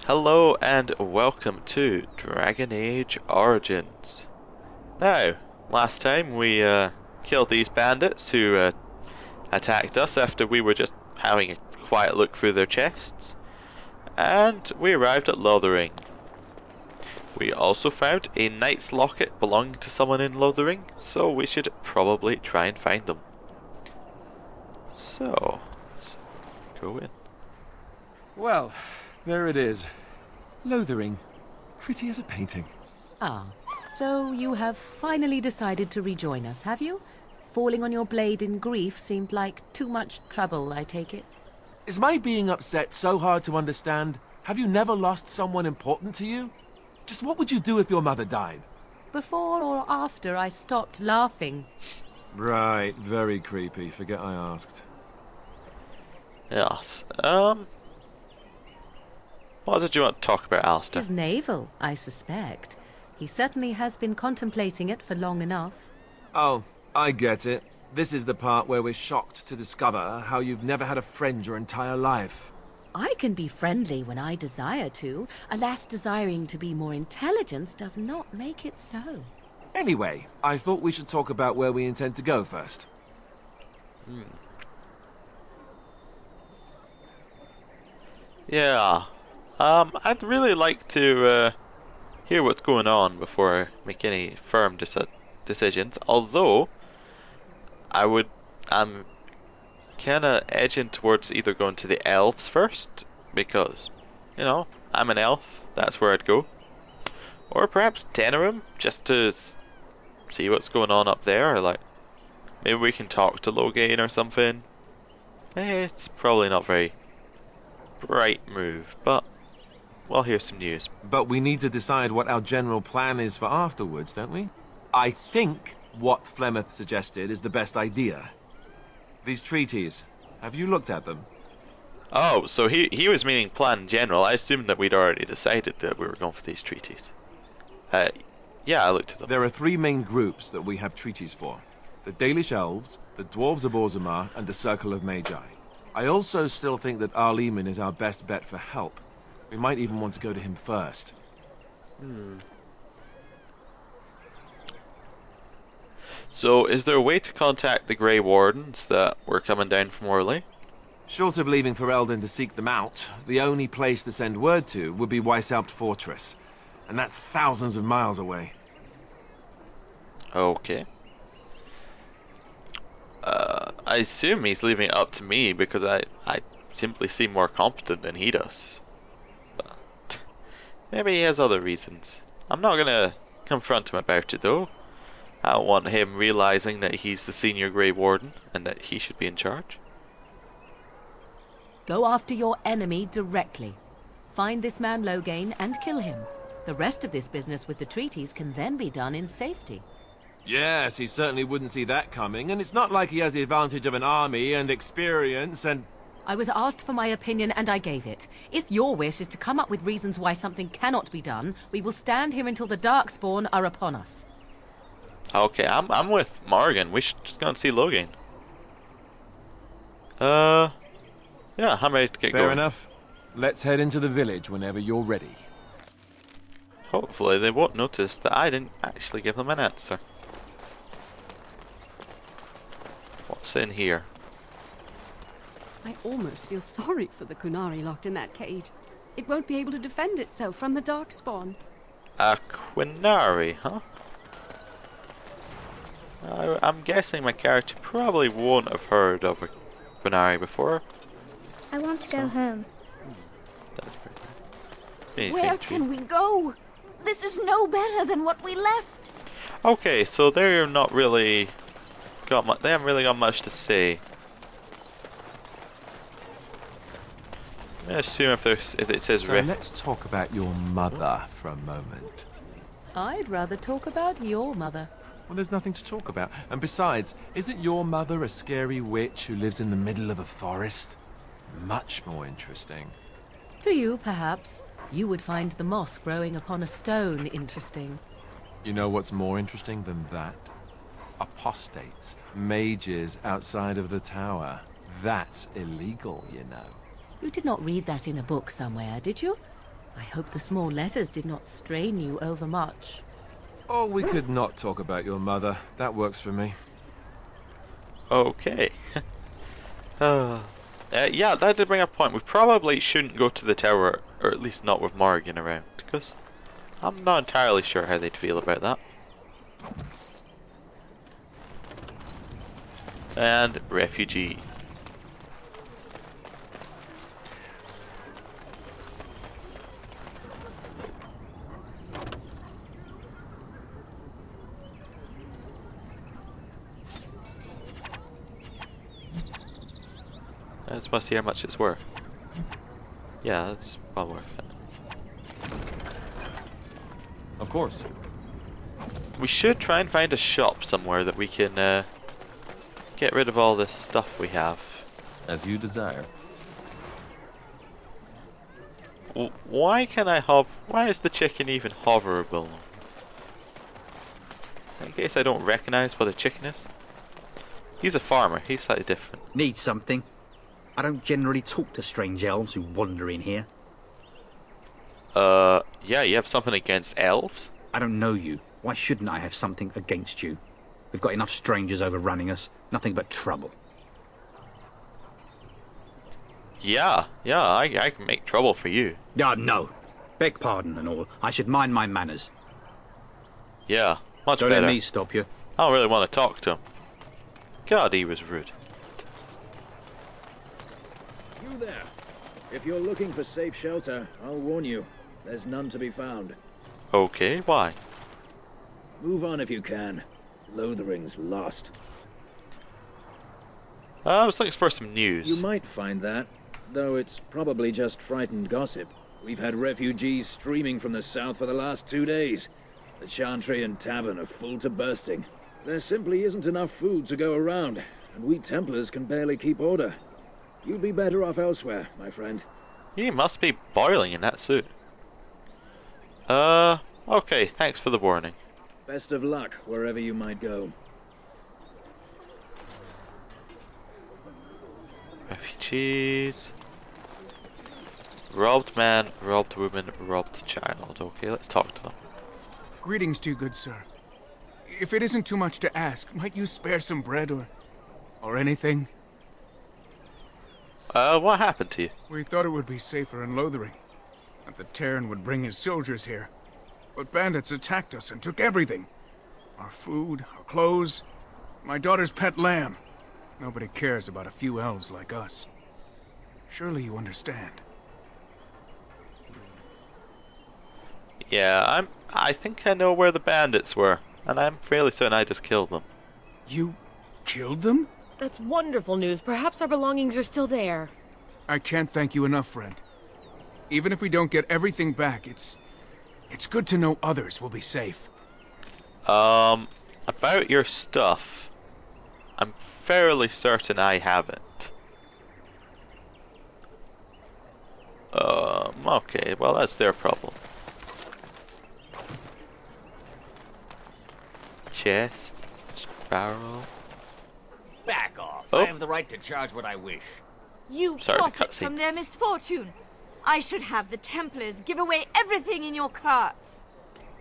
Hello and welcome to Dragon Age Origins. Now, last time we killed these bandits who attacked us after we were just having a quiet look through their chests, and we arrived at Lothering. We also found a knight's locket belonging to someone in Lothering, so we should probably try and find them. So, let's go in. Well, there it is. Lothering. Pretty as a painting. Ah, so you have finally decided to rejoin us, have you? Falling on your blade in grief seemed like too much trouble, I take it. Is my being upset so hard to understand? Have you never lost someone important to you? Just what would you do if your mother died? Before or after I stopped laughing? Right, very creepy. Forget I asked. Yes, what did you want to talk about, Alistair? His navel, I suspect. He certainly has been contemplating it for long enough. Oh, I get it. This is the part where we're shocked to discover how you've never had a friend your entire life. I can be friendly when I desire to. Alas, desiring to be more intelligent does not make it so. Anyway, I thought we should talk about where we intend to go first. Yeah. I'd really like to hear what's going on before I make any firm decisions. Although, I'm kind of edging towards either going to the elves first, because, you know, I'm an elf, that's where I'd go. Or perhaps Tenerum, just to see what's going on up there, or like, maybe we can talk to Loghain or something. It's probably not very bright move, but we'll hear some news. But we need to decide what our general plan is for afterwards, don't we? I think what Flemeth suggested is the best idea. These treaties, have you looked at them? Oh, so he was meaning plan in general. I assumed that we'd already decided that we were going for these treaties. Yeah, I looked at them. There are three main groups that we have treaties for. The Dalish Elves, the Dwarves of Orzammar, and the Circle of Magi. I also still think that Arleman is our best bet for help. We might even want to go to him first. So, is there a way to contact the Grey Wardens that were coming down from Orley? Short of leaving Ferelden to seek them out, the only place to send word to would be Weishaupt Fortress. And that's thousands of miles away. Okay. I assume he's leaving it up to me because I simply seem more competent than he does. But maybe he has other reasons. I'm not gonna confront him about it though. I don't want him realizing that he's the senior Grey Warden and that he should be in charge. Go after your enemy directly. Find this man Loghain and kill him. The rest of this business with the treaties can then be done in safety. Yes, he certainly wouldn't see that coming, and it's not like he has the advantage of an army and experience and... I was asked for my opinion and I gave it. If your wish is to come up with reasons why something cannot be done, we will stand here until the Darkspawn are upon us. Okay, I'm with Morgan. We should just go and see Loghain. Yeah, I'm ready to get going. Fair enough. Let's head into the village whenever you're ready. Hopefully they won't notice that I didn't actually give them an answer. What's in here? I almost feel sorry for the Qunari locked in that cage. It won't be able to defend itself from the Darkspawn. A Qunari, huh? I'm guessing my character probably won't have heard of a Qunari before. I want to go home. That's pretty good. Where can we go? This is no better than what we left. Okay, so they're not really they haven't really got much to say. I'm gonna assume if it says So let's talk about your mother for a moment. I'd rather talk about your mother. Well, there's nothing to talk about. And besides, isn't your mother a scary witch who lives in the middle of a forest? Much more interesting. To you, perhaps. You would find the moss growing upon a stone interesting. You know what's more interesting than that? Apostates, mages outside of the tower. That's illegal, you know. You did not read that in a book somewhere, did you? I hope the small letters did not strain you overmuch. Oh, we could not talk about your mother. That works for me. Okay. Yeah, that did bring up a point. We probably shouldn't go to the tower, or at least not with Morgan around, because I'm not entirely sure how they'd feel about that. And refugee. I just want to see how much it's worth. Yeah, that's well worth it. Of course. We should try and find a shop somewhere that we can get rid of all this stuff we have. As you desire. Why can I why is the chicken even hoverable? In case I don't recognize what a chicken is. He's a farmer, he's slightly different. Need something? I don't generally talk to strange elves who wander in here. Yeah, you have something against elves? I don't know you. Why shouldn't I have something against you? We've got enough strangers overrunning us. Nothing but trouble. Yeah, I can make trouble for you. No. Beg pardon and all. I should mind my manners. Yeah, much Don't better. let me stop you. I don't really want to talk to him. God, he was rude. You there. If you're looking for safe shelter, I'll warn you. There's none to be found. Okay, why? Move on if you can. Lothering's lost. I was looking for some news. You might find that, though it's probably just frightened gossip. We've had refugees streaming from the south for the last 2 days. The Chantry and tavern are full to bursting. There simply isn't enough food to go around, and we Templars can barely keep order. You'd be better off elsewhere, my friend. You must be boiling in that suit. Okay, thanks for the warning. Best of luck wherever you might go. Refugees. Robbed man, robbed woman, robbed child. Okay, let's talk to them. Greetings to you, good sir. If it isn't too much to ask, might you spare some bread or anything? What happened to you? We thought it would be safer in Lothering, that the Terran would bring his soldiers here. But bandits attacked us and took everything. Our food, our clothes, my daughter's pet lamb. Nobody cares about a few elves like us. Surely you understand. Yeah, I think I know where the bandits were, and I'm fairly certain I just killed them. You killed them? That's wonderful news. Perhaps our belongings are still there. I can't thank you enough, friend. Even if we don't get everything back, it's good to know others will be safe. About your stuff, I'm fairly certain I have it. Okay, well that's their problem. Chest, barrel. Back off. Oh. I have the right to charge what I wish. You Sorry, the profit cutscene. from their misfortune. I should have the Templars give away everything in your carts.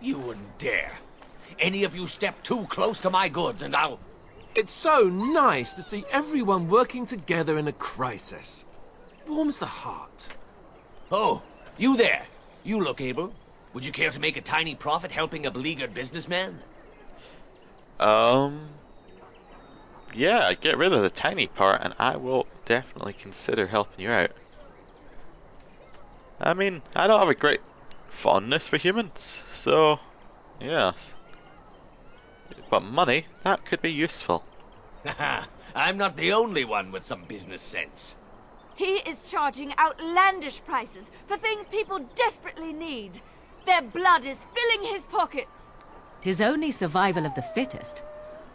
You wouldn't dare. Any of you step too close to my goods and I'll... It's so nice to see everyone working together in a crisis. Warms the heart. Oh, you there. You look able. Would you care to make a tiny profit helping a beleaguered businessman? Yeah, get rid of the tiny part and I will definitely consider helping you out. I mean, I don't have a great fondness for humans, so, yes. But money, that could be useful. Haha, I'm not the only one with some business sense. He is charging outlandish prices for things people desperately need. Their blood is filling his pockets. 'Tis only survival of the fittest.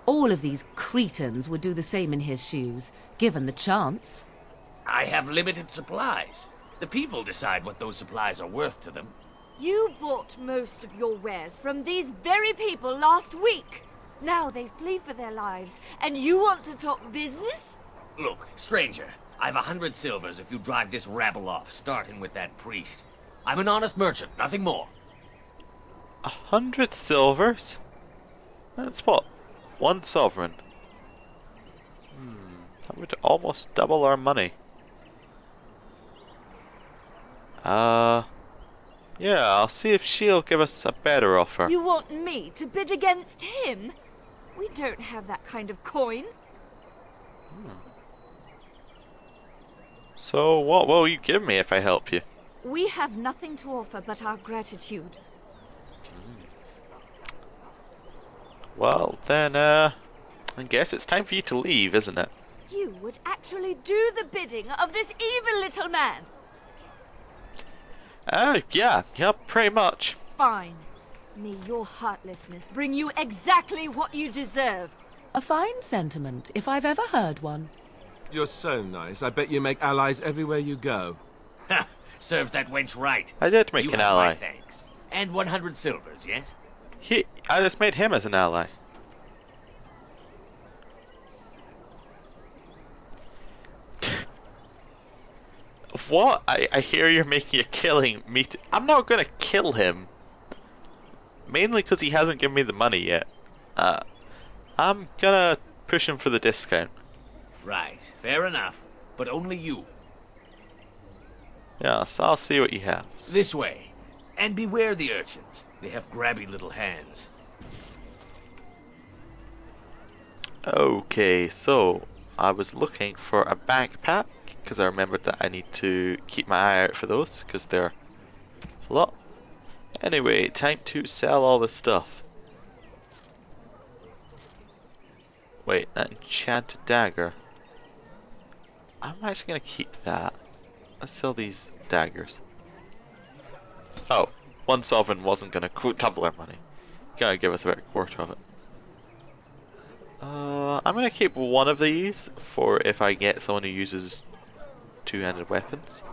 All of these cretins would do the same in his shoes, given the chance. I have limited supplies. The people decide what those supplies are worth to them. You bought most of your wares from these very people last week. Now they flee for their lives, and you want to talk business? Look, stranger, I've 100 silvers if you drive this rabble off, starting with that priest. I'm an honest merchant, nothing more. 100 silvers? That's what? 1 sovereign. That would almost double our money. Yeah, I'll see if she'll give us a better offer. You want me to bid against him? We don't have that kind of coin. So what will you give me if I help you? We have nothing to offer but our gratitude. Well, then, I guess it's time for you to leave, isn't it? You would actually do the bidding of this evil little man. Yeah, pretty much. Fine. May your heartlessness bring you exactly what you deserve. A fine sentiment, if I've ever heard one. You're so nice. I bet you make allies everywhere you go. Ha! Serve that wench right. I did make You an have ally. my thanks. And 100 silvers, yes? I just made him as an ally. What? I hear you're making a killing me. I'm not gonna kill him. Mainly because he hasn't given me the money yet. I'm gonna push him for the discount. Right, fair enough. But only you. Yeah, so I'll see what he has. This way. And beware the urchins. They have grabby little hands. Okay, so I was looking for a backpack because I remembered that I need to keep my eye out for those because they're a lot. Anyway, time to sell all this stuff. Wait, that enchanted dagger. I'm actually gonna keep that. Let's sell these daggers. Oh, 1 sovereign wasn't gonna double our money. Gotta give us about a quarter of it. I'm gonna keep one of these for if I get someone who uses two-handed weapons.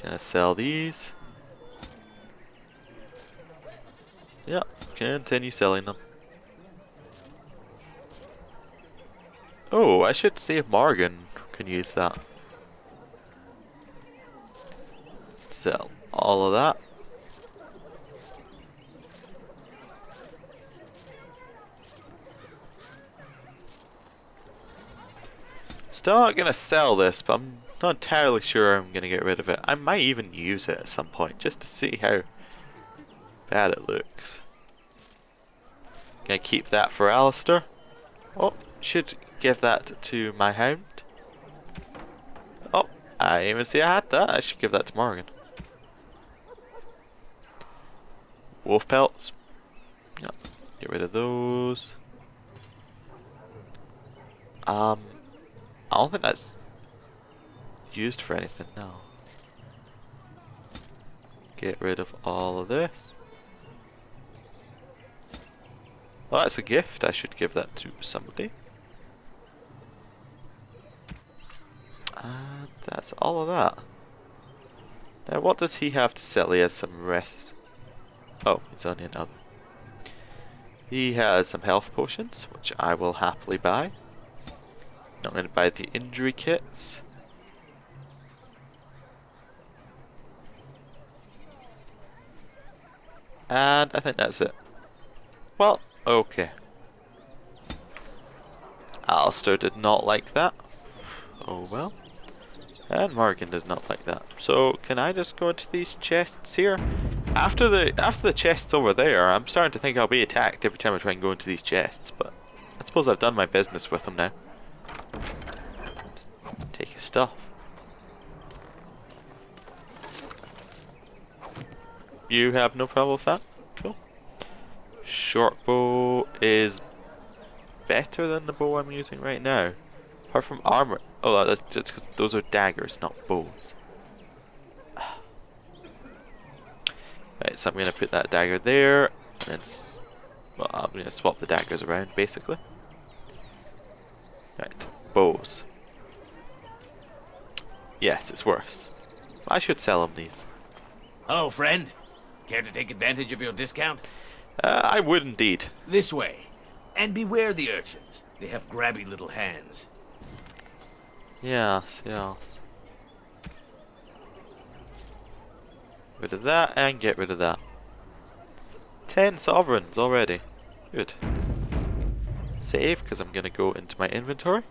Gonna sell these. Yep, continue selling them. Oh, I should see if Morgan can use that. Sell all of that. Still not gonna sell this, but I'm not entirely sure I'm gonna get rid of it. I might even use it at some point just to see how bad it looks. Gonna keep that for Alistair. Oh, should give that to my hound. Oh, I didn't even see I had that. I should give that to Morgan. Wolf pelts. Yep, get rid of those. I don't think that's used for anything now. Get rid of all of this. Well, that's a gift. I should give that to somebody. And that's all of that. Now, what does he have to sell? He has some rest. Oh, it's only another. He has some health potions, which I will happily buy. I'm going to buy the injury kits. And I think that's it. Well, okay. Alistair did not like that. Oh well. And Morgan did not like that. So can I just go into these chests here? After the chests over there, I'm starting to think I'll be attacked every time I try and go into these chests, but I suppose I've done my business with them now. Just take his stuff. You have no problem with that? Cool. Short bow is better than the bow I'm using right now. Apart from armor. Oh, that's just because those are daggers, not bows. Right, so I'm going to put that dagger there. And well, I'm going to swap the daggers around, basically. Right, bows. Yes, it's worse. I should sell them these. Hello, friend. Care to take advantage of your discount? I would indeed. This way. And beware the urchins. They have grabby little hands. Yes, yes. Rid of that and get rid of that. 10 sovereigns already. Good. Save, because I'm going to go into my inventory.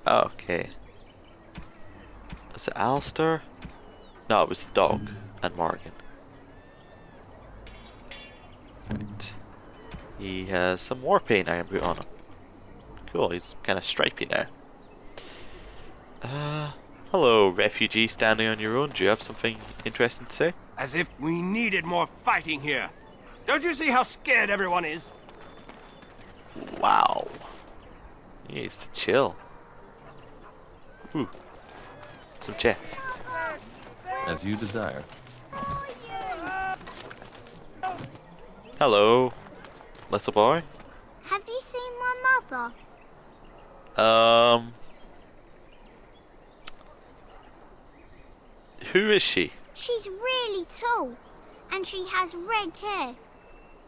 Okay. Was it Alistair? No, it was the dog and Morgan. Right. He has some war paint I can put on him. Cool, he's kind of stripy now. Hello, refugee standing on your own. Do you have something interesting to say? As if we needed more fighting here. Don't you see how scared everyone is? Wow. He needs to chill. Ooh. Some chests. As you desire. Hello, little boy. Have you seen my mother? Who is she? She's really tall, and she has red hair.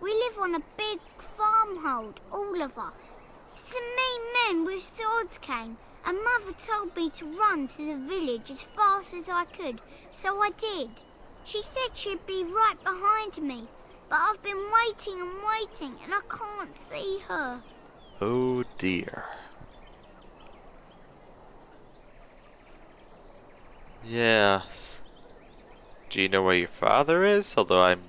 We live on a big farmhold, all of us. Some mean men with swords came, and Mother told me to run to the village as fast as I could, so I did. She said she'd be right behind me, but I've been waiting and waiting, and I can't see her. Oh dear. Yes. Do you know where your father is? Although I'm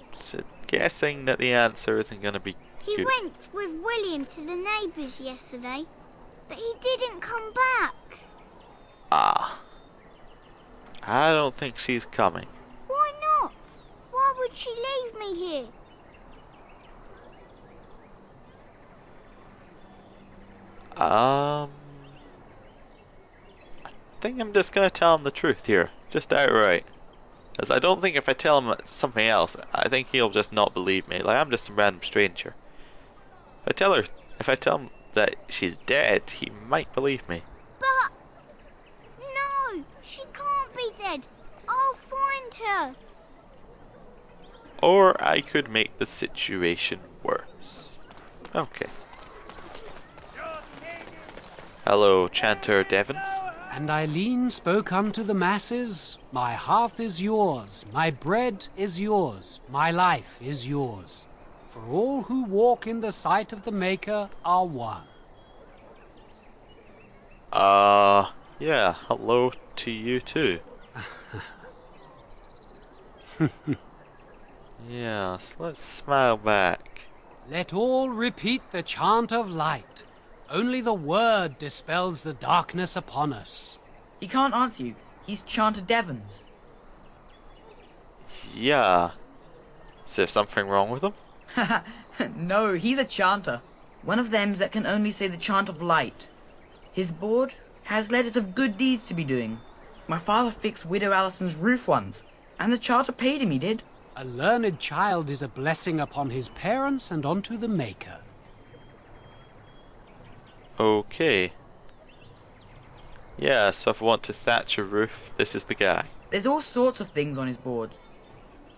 guessing that the answer isn't going to be He good. went with William to the neighbours yesterday, but he didn't come back. Ah. I don't think she's coming. Why not? Why would she leave me here? I think I'm just going to tell him the truth here. Just outright. As I don't think if I tell him something else, I think he'll just not believe me. Like, I'm just some random stranger. If I tell him that she's dead, he might believe me. But... no, she can't be dead. I'll find her. Or I could make the situation worse. Okay. Hello, Chanter Devons. And Eileen spoke unto the masses, my hearth is yours, my bread is yours, my life is yours. For all who walk in the sight of the Maker are one. Yeah, hello to you too. Yes, let's smile back. Let all repeat the chant of light. Only the word dispels the darkness upon us. He can't answer you. He's Chanter Devons. Yeah. Is there something wrong with him? No, he's a chanter. One of them that can only say the chant of light. His board has letters of good deeds to be doing. My father fixed Widow Allison's roof once, and the charter paid him, he did. A learned child is a blessing upon his parents and onto the Maker. Okay. Yeah, so if I want to thatch a roof, this is the guy. There's all sorts of things on his board.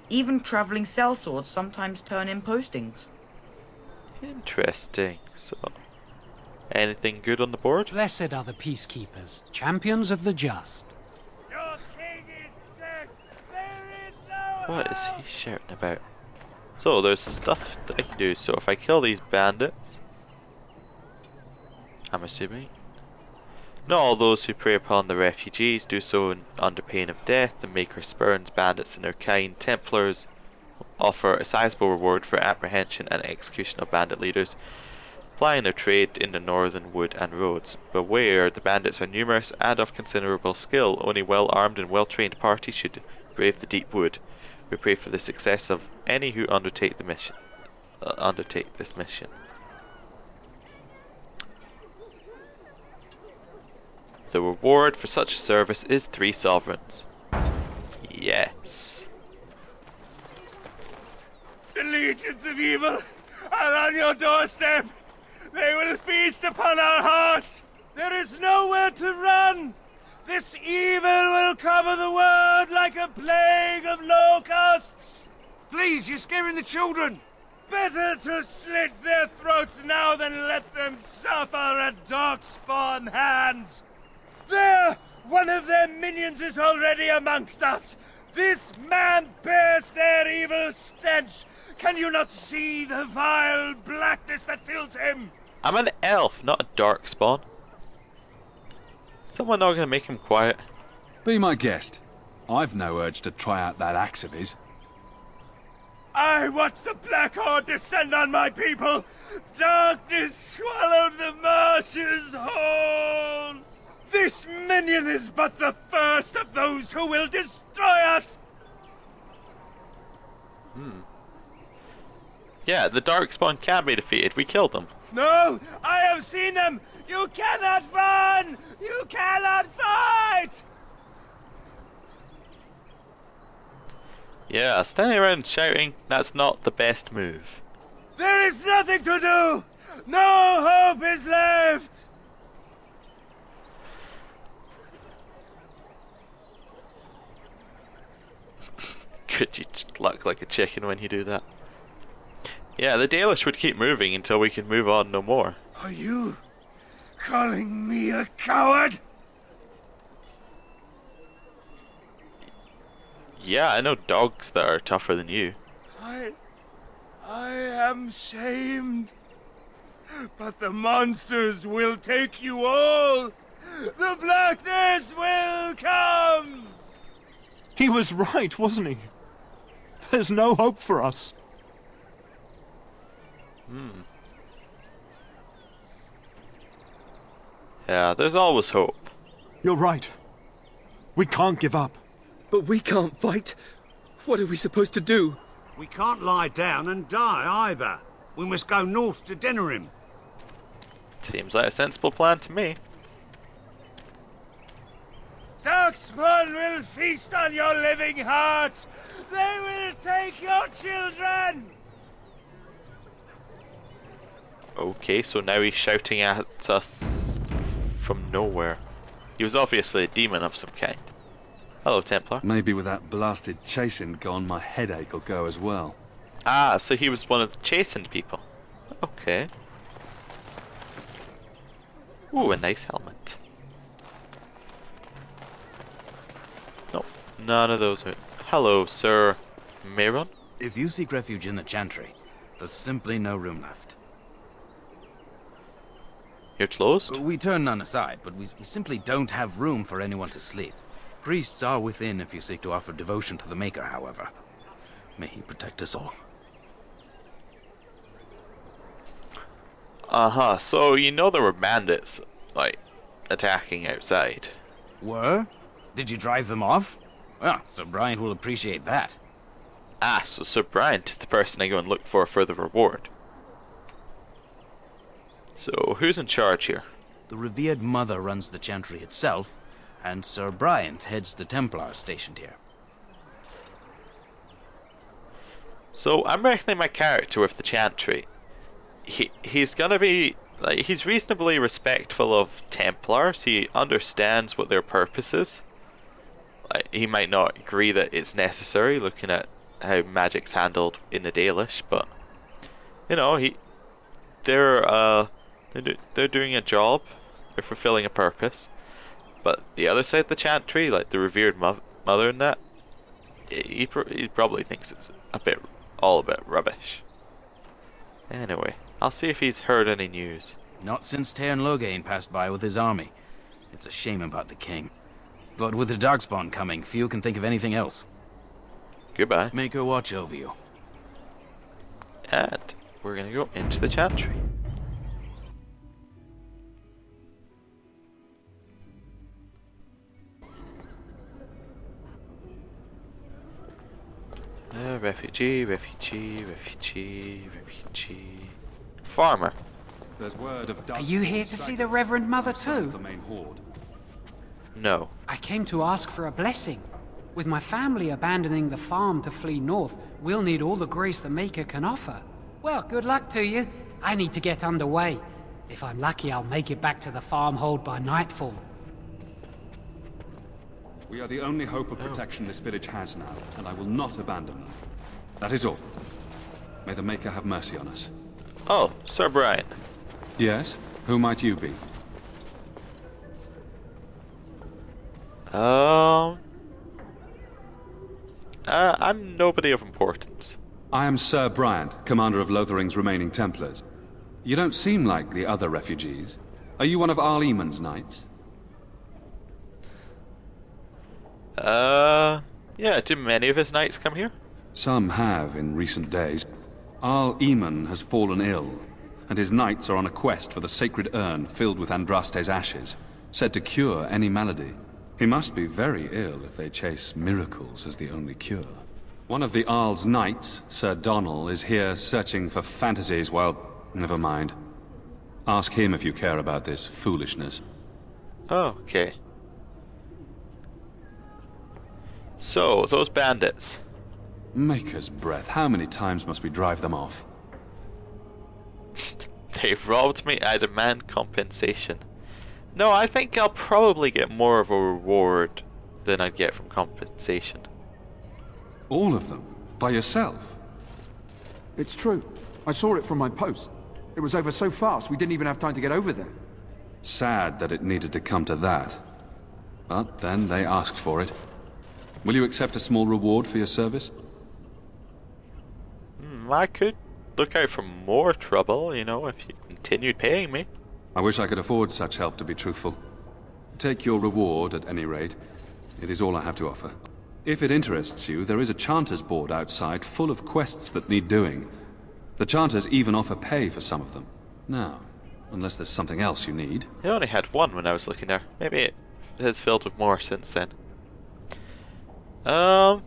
Even travelling sellswords sometimes turn in postings. Interesting. So, anything good on the board? Blessed are the peacekeepers, champions of the just. What is he shouting about? So, there's stuff that I can do. So, if I kill these bandits, I'm assuming, not all those who prey upon the refugees do so under pain of death. The Maker spurns bandits and their kind. Templars offer a sizable reward for apprehension and execution of bandit leaders plying their trade in the northern wood and roads. Beware, the bandits are numerous and of considerable skill. Only well-armed and well-trained parties should brave the deep wood. We pray for the success of any who undertake this mission. The reward for such a service is 3 sovereigns. Yes. The legions of evil are on your doorstep. They will feast upon our hearts. There is nowhere to run. This evil will cover the world like a plague of locusts. Please, you're scaring the children. Better to slit their throats now than let them suffer at darkspawn hands. There One of their minions is already amongst us! This man bears their evil stench! Can you not see the vile blackness that fills him? I'm an elf, not a darkspawn. Someone not gonna make him quiet? Be my guest. I've no urge to try out that axe of his. I watch the Black Horde descend on my people! Darkness swallowed the marshes whole! This minion is but the first of those who will destroy us! Yeah, the darkspawn can be defeated. We killed them. No! I have seen them! You cannot run! You cannot fight! Yeah, standing around shouting, that's not the best move. There is nothing to do! No hope is left! Could you just look like a chicken when you do that? Yeah, the Dalish would keep moving until we could move on no more. Are you calling me a coward? Yeah, I know dogs that are tougher than you. I am shamed. But the monsters will take you all. The blackness will come. He was right, wasn't he? There's no hope for us. Yeah, there's always hope. You're right. We can't give up. But we can't fight. What are we supposed to do? We can't lie down and die either. We must go north to Denerim. Seems like a sensible plan to me. Darkspawn will feast on your living hearts. They will take your children. Okay, so now he's shouting at us from nowhere. He was obviously a demon of some kind. Hello, Templar. Maybe with that blasted chastened gone, my headache will go as well. Ah, so he was one of the chastened people. Okay. Ooh, a nice helmet. Nope, none of those are... Hello, Sir Mayron? If you seek refuge in the Chantry, there's simply no room left. You're closed? We turn none aside, but we simply don't have room for anyone to sleep. Priests are within if you seek to offer devotion to the Maker, however. May he protect us all. Uh-huh, so you know there were bandits, like, attacking outside. Were? Did you drive them off? Well, Sir Bryant will appreciate that. Ah, so Sir Bryant is the person I go and look for the reward. So, who's in charge here? The revered mother runs the Chantry itself, and Sir Bryant heads the Templars stationed here. So, I'm reckoning my character with the Chantry. He's gonna be... like, he's reasonably respectful of Templars. He understands what their purpose is. Like, he might not agree that it's necessary, looking at how magic's handled in the Dalish, but... you know, they're doing a job. They're fulfilling a purpose. But the other side of the Chantry, like the revered mother and that, he probably thinks it's all a bit rubbish. Anyway, I'll see if he's heard any news. Not since Tairn Loghain passed by with his army. It's a shame about the king. But with the Darkspawn coming, few can think of anything else. Goodbye. Make her watch over you. And we're gonna go into the Chantry. Refugee. Farmer. There's word of Are you here to see the Reverend Mother too? The main horde. No. I came to ask for a blessing. With my family abandoning the farm to flee north, we'll need all the grace the Maker can offer. Well, good luck to you. I need to get underway. If I'm lucky, I'll make it back to the farmhold by nightfall. We are the only hope of protection this village has now, and I will not abandon them. That is all. May the Maker have mercy on us. Oh, Sir Brian. Yes? Who might you be? I'm nobody of importance. I am Sir Bryant, commander of Lothering's remaining Templars. You don't seem like the other refugees. Are you one of Arl Eamon's knights? Yeah, do many of his knights come here? Some have in recent days. Arl Eamon has fallen ill, and his knights are on a quest for the sacred urn filled with Andraste's ashes, said to cure any malady. He must be very ill if they chase miracles as the only cure. One of the Arl's knights, Sir Donnell, is here searching for fantasies while... Never mind. Ask him if you care about this foolishness. Oh, okay. So, those bandits. Maker's breath, how many times must we drive them off? They've robbed me, I demand compensation. No, I think I'll probably get more of a reward than I'd get from compensation. All of them? By yourself? It's true. I saw it from my post. It was over so fast we didn't even have time to get over there. Sad that it needed to come to that. But then they asked for it. Will you accept a small reward for your service? I could look out for more trouble, you know, if you continued paying me. I wish I could afford such help, to be truthful. Take your reward, at any rate. It is all I have to offer. If it interests you, there is a Chanter's board outside full of quests that need doing. The Chanters even offer pay for some of them. Now, unless there's something else you need. I only had one when I was looking there. Maybe it has filled with more since then. So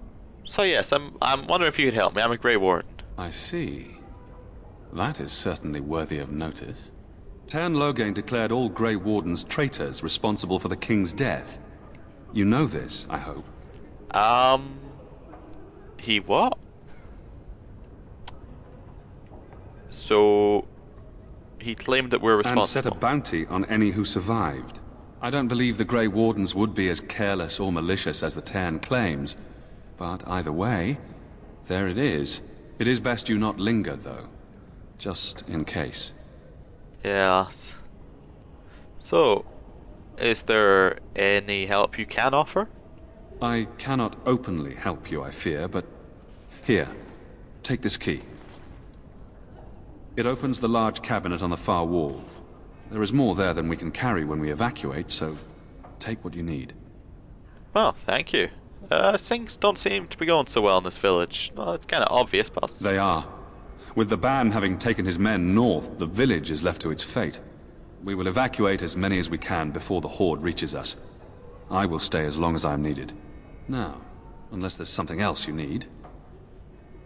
yes, I'm wondering if you could help me. I'm a Grey Warden. I see. That is certainly worthy of notice. Tern Loghain declared all Grey Wardens traitors responsible for the King's death. You know this, I hope. He what? So, he claimed that we're responsible. And set a bounty on any who survived. I don't believe the Grey Wardens would be as careless or malicious as the Tern claims. But either way, there it is. It is best you not linger, though. Just in case. Yes. So, is there any help you can offer? I cannot openly help you, I fear, but... Here, take this key. It opens the large cabinet on the far wall. There is more there than we can carry when we evacuate, so take what you need. Well, thank you. Things don't seem to be going so well in this village. Well, it's kind of obvious, but... They are. With the Ban having taken his men north, the village is left to its fate. We will evacuate as many as we can before the Horde reaches us. I will stay as long as I am needed. Now, unless there's something else you need...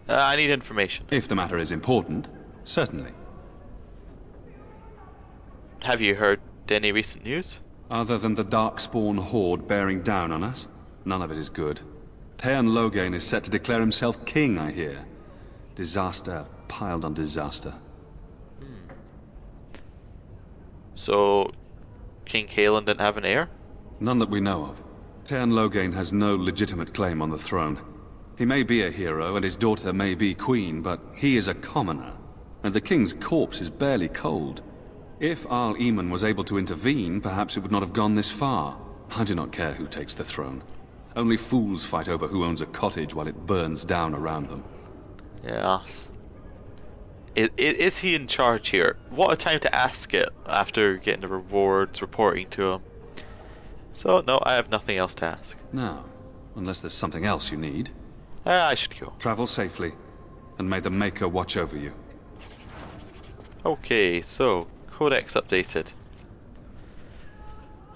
I need information. If the matter is important, certainly. Have you heard any recent news? Other than the Darkspawn Horde bearing down on us, none of it is good. Tern Loghain is set to declare himself king, I hear. Disaster piled on disaster. So, King Cailan didn't have an heir? None that we know of. Tern Loghain has no legitimate claim on the throne. He may be a hero, and his daughter may be queen, but he is a commoner, and the king's corpse is barely cold. If Arl Eamon was able to intervene, perhaps it would not have gone this far. I do not care who takes the throne. Only fools fight over who owns a cottage while it burns down around them. Yes. Is he in charge here? What a time to ask it after getting the rewards reporting to him. So, no, I have nothing else to ask. Now, unless there's something else you need. I should go. Travel safely, and may the Maker watch over you. Okay, so, Codex updated.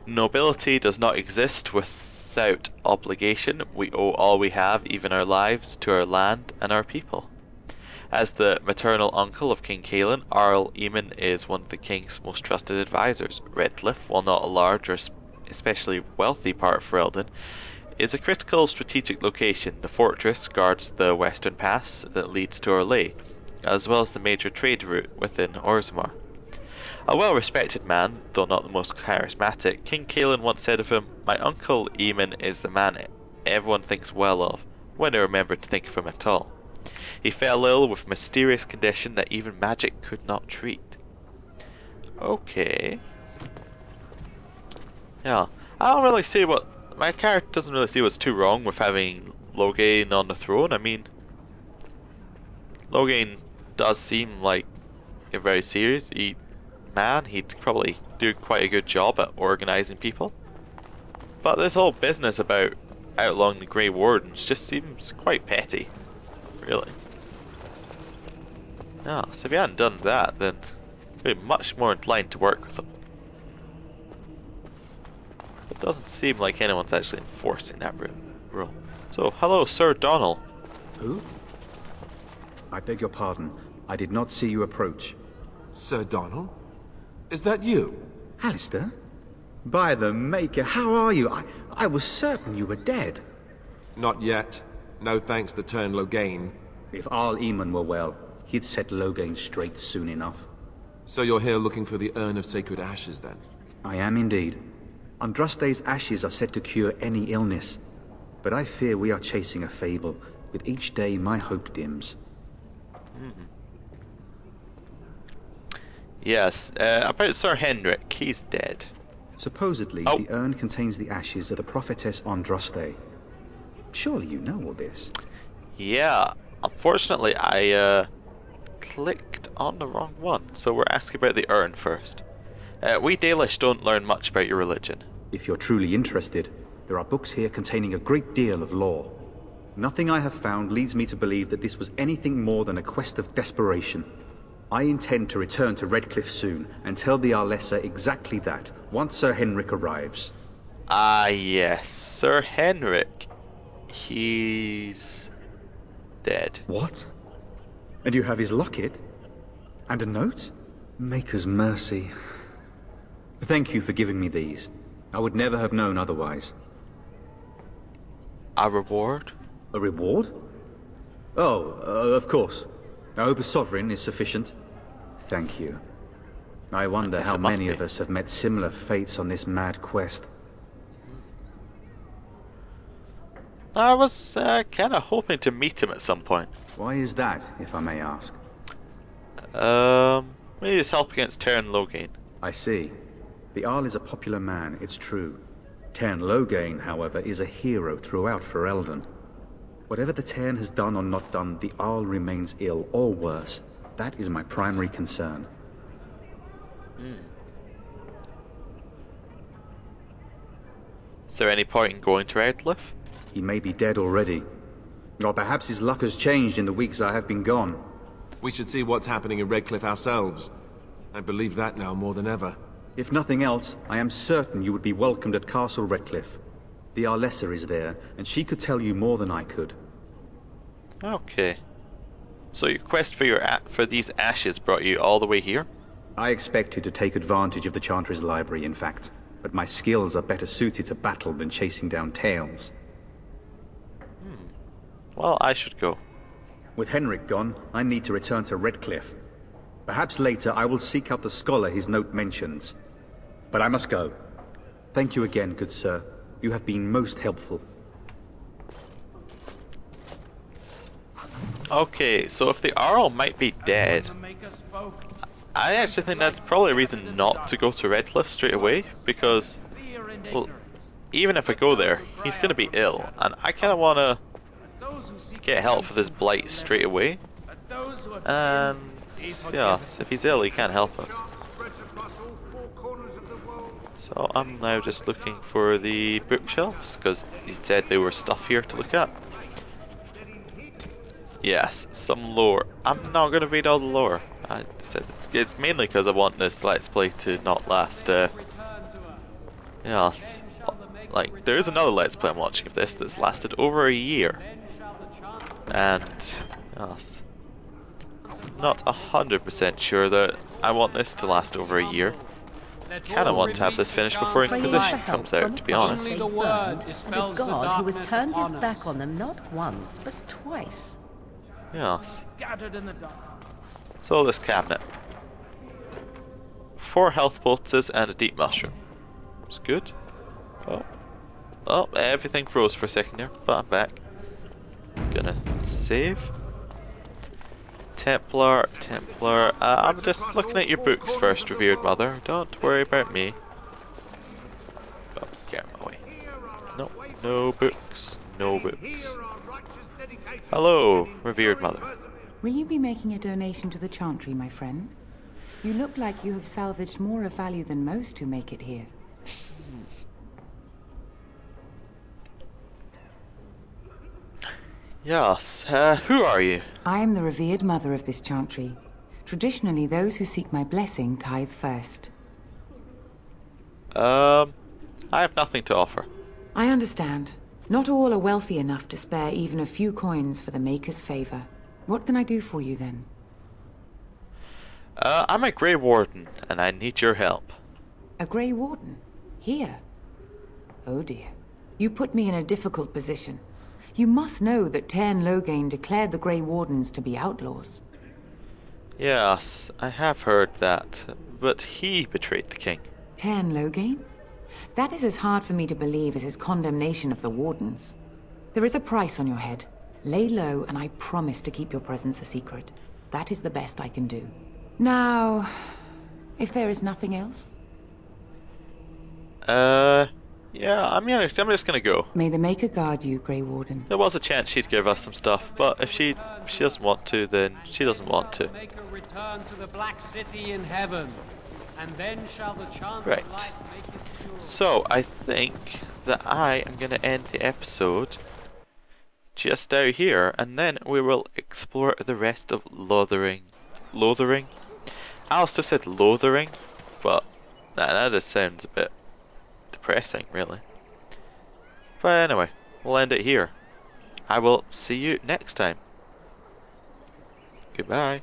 Nobility does not exist without obligation. We owe all we have, even our lives, to our land and our people. As the maternal uncle of King Cailan, Arl Eamon is one of the king's most trusted advisors. Redcliffe, while not a large or especially wealthy part of Ferelden, is a critical strategic location. The fortress guards the western pass that leads to Orlais, as well as the major trade route within Orzammar. A well-respected man, though not the most charismatic, King Cailan once said of him, "My uncle Eamon is the man everyone thinks well of, when they remember to think of him at all. He fell ill with a mysterious condition that even magic could not treat." Okay. Yeah, I don't really see what my character doesn't really see what's too wrong with having Lothering on the throne. I mean, Lothering does seem like a very serious man. He'd probably do quite a good job at organising people. But this whole business about outlawing the Grey Wardens just seems quite petty, really. No, so if you hadn't done that, then I'd be much more inclined to work with them. It doesn't seem like anyone's actually enforcing that rule. So, hello, Sir Donald. Who? I beg your pardon. I did not see you approach. Sir Donald? Is that you? Alistair? By the Maker, how are you? I was certain you were dead. Not yet. No thanks to turn Lothering. If Arl Eamon were well, he'd set Lothering straight soon enough. So you're here looking for the Urn of Sacred Ashes, then? I am indeed. Andraste's ashes are said to cure any illness. But I fear we are chasing a fable. With each day, my hope dims. Yes, about Sir Henrik, he's dead. Supposedly, the urn contains the ashes of the prophetess Andraste. Surely you know all this. Yeah, unfortunately I clicked on the wrong one, so we're asking about the urn first. We Dalish don't learn much about your religion. If you're truly interested, there are books here containing a great deal of lore. Nothing I have found leads me to believe that this was anything more than a quest of desperation. I intend to return to Redcliffe soon and tell the Arlessa exactly that, once Sir Henrik arrives. Ah, yes, Sir Henrik. He's dead. What? And you have his locket? And a note? Maker's mercy. Thank you for giving me these. I would never have known otherwise. A reward? A reward? Oh, of course. I hope a sovereign is sufficient. Thank you. I wonder how many of us have met similar fates on this mad quest. I was kind of hoping to meet him at some point. Why is that, if I may ask? Maybe his help against Terran Lothering. I see. The Arl is a popular man, it's true. Terran Lothering, however, is a hero throughout Ferelden. Whatever the Terran has done or not done, the Arl remains ill, or worse. That is my primary concern. Is there any point in going to Redcliffe? He may be dead already. Or perhaps his luck has changed in the weeks I have been gone. We should see what's happening in Redcliffe ourselves. I believe that now more than ever. If nothing else, I am certain you would be welcomed at Castle Redcliffe. The Arlessa is there, and she could tell you more than I could. Okay. So your quest for these ashes brought you all the way here? I expected to take advantage of the Chantry's library, in fact. But my skills are better suited to battle than chasing down tales. Well, I should go. With Henrik gone, I need to return to Redcliffe. Perhaps later I will seek out the scholar his note mentions. But I must go. Thank you again, good sir. You have been most helpful. Okay, so if the Arl might be dead, I actually think that's probably a reason not to go to Redcliffe straight away, because, well, even if I go there, he's going to be ill, and I kind of want to get help for this Blight straight away. And, yes, if he's ill, he can't help us. So I'm now just looking for the bookshelves, because he said there were stuff here to look at. Yes, some lore. I'm not going to read all the lore. I said it's mainly because I want this Let's Play to not last, yes. Like, there is another Let's Play I'm watching of this that's lasted over a year. And, yes. I'm not 100% sure that I want this to last over a year. Kinda want to have this finished before Inquisition comes out, to be honest. The god who has turned his back on them not once, but twice. Yes. So this cabinet. 4 health poultices and a deep mushroom. It's good. Oh, everything froze for a second there, but I'm back. Gonna save. Templar. I'm just looking at your books first, revered mother. Don't worry about me. Oh, get him away. Nope. No books, no books. Hello, revered mother. Will you be making a donation to the Chantry, my friend? You look like you have salvaged more of value than most who make it here. Yes, who are you? I am the revered mother of this Chantry. Traditionally, those who seek my blessing tithe first. I have nothing to offer. I understand. Not all are wealthy enough to spare even a few coins for the Maker's favor. What can I do for you, then? I'm a Grey Warden, and I need your help. A Grey Warden? Here? Oh dear. You put me in a difficult position. You must know that Tairn Loghain declared the Grey Wardens to be outlaws. Yes, I have heard that, but he betrayed the king. Tairn Loghain? That is as hard for me to believe as his condemnation of the Wardens. There is a price on your head. Lay low, and I promise to keep your presence a secret. That is the best I can do. Now, if there is nothing else? Yeah, I'm just gonna go. May the Maker guard you, Grey Warden. There was a chance she'd give us some stuff, but if she doesn't want to, then she doesn't want to. Maker return to the Black City in heaven, and then shall the chant Right. of light make it pure. So, I think that I am gonna end the episode just out here, and then we will explore the rest of Lothering. Lothering? Alistair said Lothering, but that just sounds a bit depressing, really. But anyway, we'll end it here. I will see you next time. Goodbye.